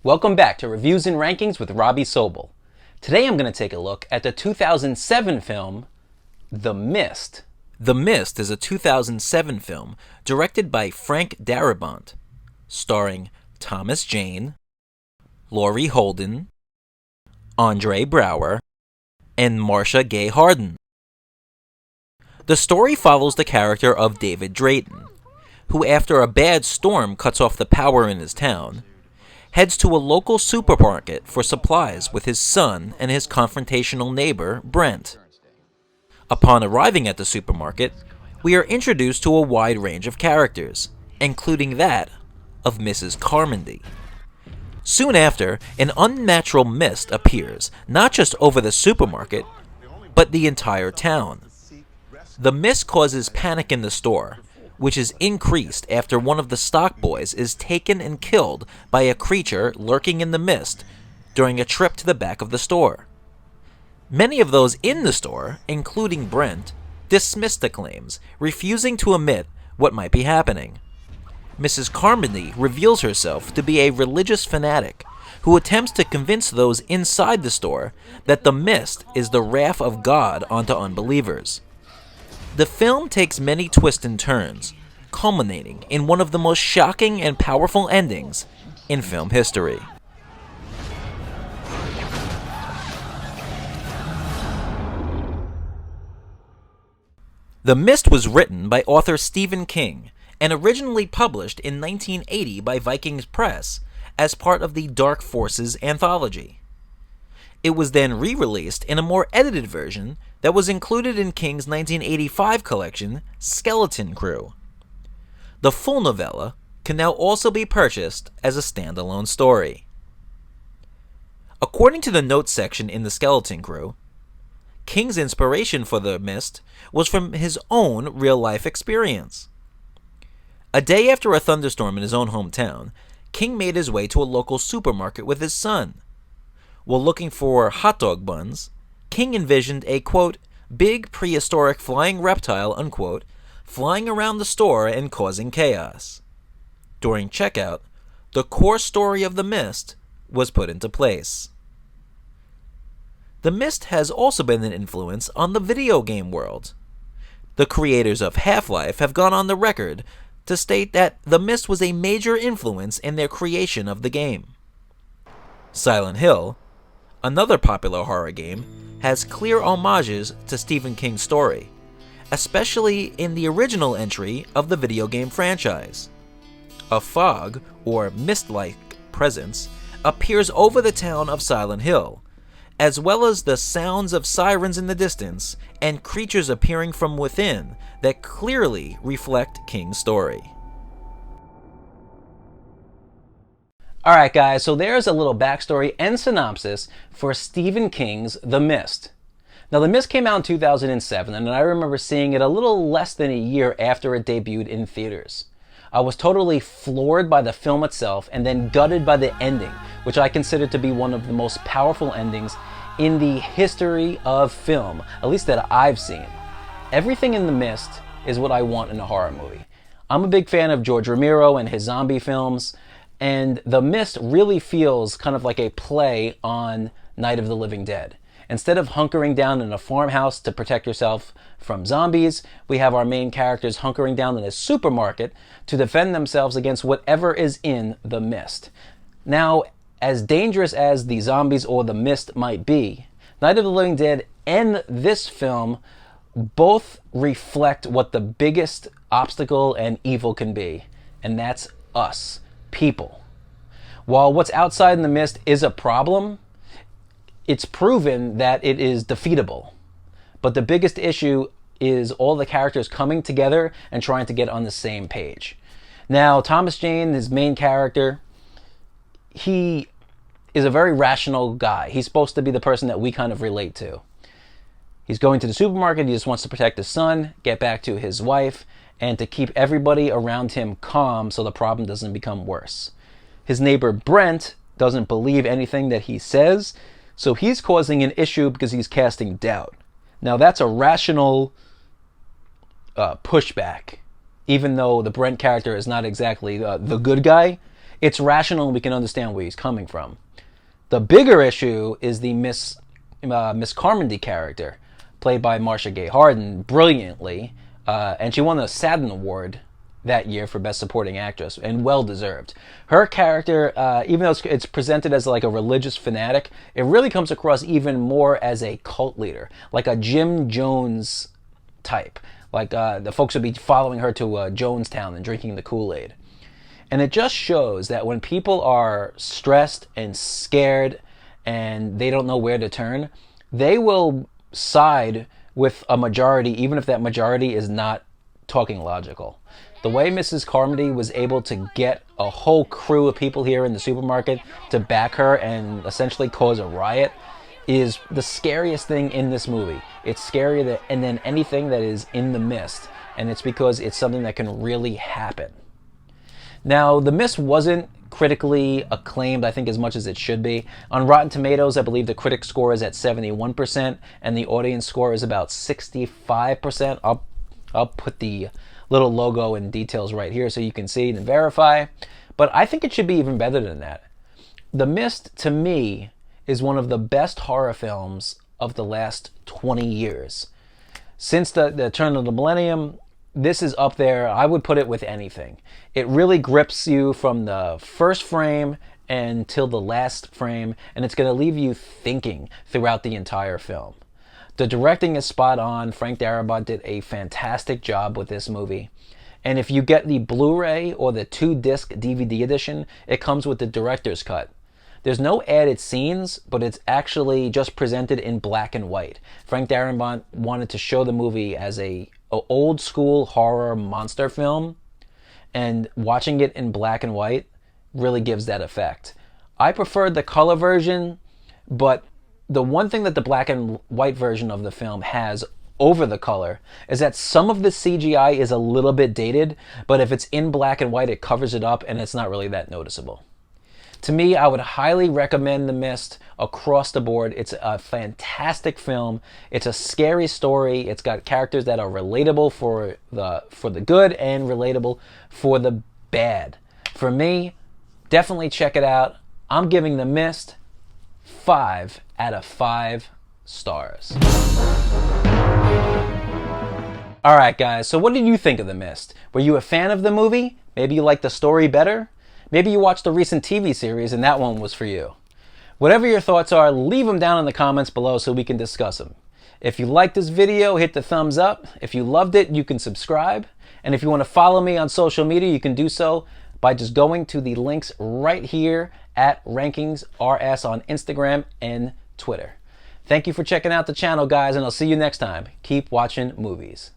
Welcome back to Reviews and Rankings with Robbie Sobel. Today I'm going to take a look at the 2007 film, The Mist. The Mist is a 2007 film directed by Frank Darabont, starring Thomas Jane, Laurie Holden, Andre Braugher, and Marcia Gay Harden. The story follows the character of David Drayton, who after a bad storm cuts off the power in his town, heads to a local supermarket for supplies with his son and his confrontational neighbor, Brent. Upon arriving at the supermarket, we are introduced to a wide range of characters, including that of Mrs. Carmody. Soon after, an unnatural mist appears, not just over the supermarket, but the entire town. The mist causes panic in the store, which is increased after one of the stock boys is taken and killed by a creature lurking in the mist during a trip to the back of the store. Many of those in the store, including Brent, dismiss the claims, refusing to admit what might be happening. Mrs. Carmody reveals herself to be a religious fanatic who attempts to convince those inside the store that the mist is the wrath of God onto unbelievers. The film takes many twists and turns, culminating in one of the most shocking and powerful endings in film history. The Mist was written by author Stephen King and originally published in 1980 by Vikings Press as part of the Dark Forces anthology. It was then re-released in a more edited version that was included in King's 1985 collection, Skeleton Crew. The full novella can now also be purchased as a standalone story. According to the notes section in the Skeleton Crew, King's inspiration for The Mist was from his own real-life experience. A day after a thunderstorm in his own hometown, King made his way to a local supermarket with his son. While looking for hot dog buns, King envisioned a, quote, big prehistoric flying reptile, unquote, flying around the store and causing chaos. During checkout, the core story of The Mist was put into place. The Mist has also been an influence on the video game world. The creators of Half-Life have gone on the record to state that The Mist was a major influence in their creation of the game. Silent Hill, another popular horror game, has clear homages to Stephen King's story, especially in the original entry of the video game franchise. A fog, or mist-like presence, appears over the town of Silent Hill, as well as the sounds of sirens in the distance and creatures appearing from within that clearly reflect King's story. Alright guys, so there's a little backstory and synopsis for Stephen King's The Mist. Now The Mist came out in 2007 and I remember seeing it a little less than a year after it debuted in theaters. I was totally floored by the film itself and then gutted by the ending, which I consider to be one of the most powerful endings in the history of film, at least that I've seen. Everything in The Mist is what I want in a horror movie. I'm a big fan of George Romero and his zombie films, and The Mist really feels kind of like a play on Night of the Living Dead. Instead of hunkering down in a farmhouse to protect yourself from zombies, we have our main characters hunkering down in a supermarket to defend themselves against whatever is in the mist. Now, as dangerous as the zombies or the mist might be, Night of the Living Dead and this film both reflect what the biggest obstacle and evil can be, and that's us, people. While what's outside in the mist is a problem, it's proven that it is defeatable. But the biggest issue is all the characters coming together and trying to get on the same page. Now, Thomas Jane, his main character, he is a very rational guy. He's supposed to be the person that we kind of relate to. He's going to the supermarket, he just wants to protect his son, get back to his wife, and to keep everybody around him calm so the problem doesn't become worse. His neighbor Brent doesn't believe anything that he says, so he's causing an issue because he's casting doubt. Now that's a rational pushback. Even though the Brent character is not exactly the good guy, it's rational and we can understand where he's coming from. The bigger issue is the Miss Carmody character, played by Marcia Gay Harden brilliantly, and she won the Saturn Award that year for Best Supporting Actress, and well deserved. Her character, even though it's presented as like a religious fanatic, it really comes across even more as a cult leader, like a Jim Jones type. Like the folks would be following her to Jonestown and drinking the Kool-Aid. And it just shows that when people are stressed and scared and they don't know where to turn, they will side with a majority, even if that majority is not talking logical. The way Mrs. Carmody was able to get a whole crew of people here in the supermarket to back her and essentially cause a riot is the scariest thing in this movie. It's scarier than anything that is in The Mist, and it's because it's something that can really happen. Now, The Mist wasn't critically acclaimed, I think, as much as it should be. On Rotten Tomatoes, I believe the critic score is at 71%, and the audience score is about 65%. I'll put the little logo and details right here so you can see and verify. But I think it should be even better than that. The Mist, to me, is one of the best horror films of the last 20 years. Since the turn of the millennium, this is up there. I would put it with anything. It really grips you from the first frame until the last frame, and it's going to leave you thinking throughout the entire film. The directing is spot on. Frank Darabont did a fantastic job with this movie. And if you get the Blu-ray or the 2-disc DVD edition, it comes with the director's cut. There's no added scenes, but it's actually just presented in black and white. Frank Darabont wanted to show the movie as a old school horror monster film, and watching it in black and white really gives that effect. I preferred the color version, but the one thing that the black and white version of the film has over the color is that some of the CGI is a little bit dated, but if it's in black and white, it covers it up and it's not really that noticeable. To me, I would highly recommend The Mist across the board. It's a fantastic film. It's a scary story. It's got characters that are relatable for the good and relatable for the bad. For me, definitely check it out. I'm giving The Mist 5 out of 5 stars. Alright guys, so what did you think of The Mist? Were you a fan of the movie? Maybe you liked the story better? Maybe you watched the recent TV series and that one was for you. Whatever your thoughts are, leave them down in the comments below so we can discuss them. If you liked this video, hit the thumbs up. If you loved it, you can subscribe. And if you want to follow me on social media, you can do so by just going to the links right here at RankingsRS on Instagram and Twitter. Thank you for checking out the channel, guys, and I'll see you next time. Keep watching movies.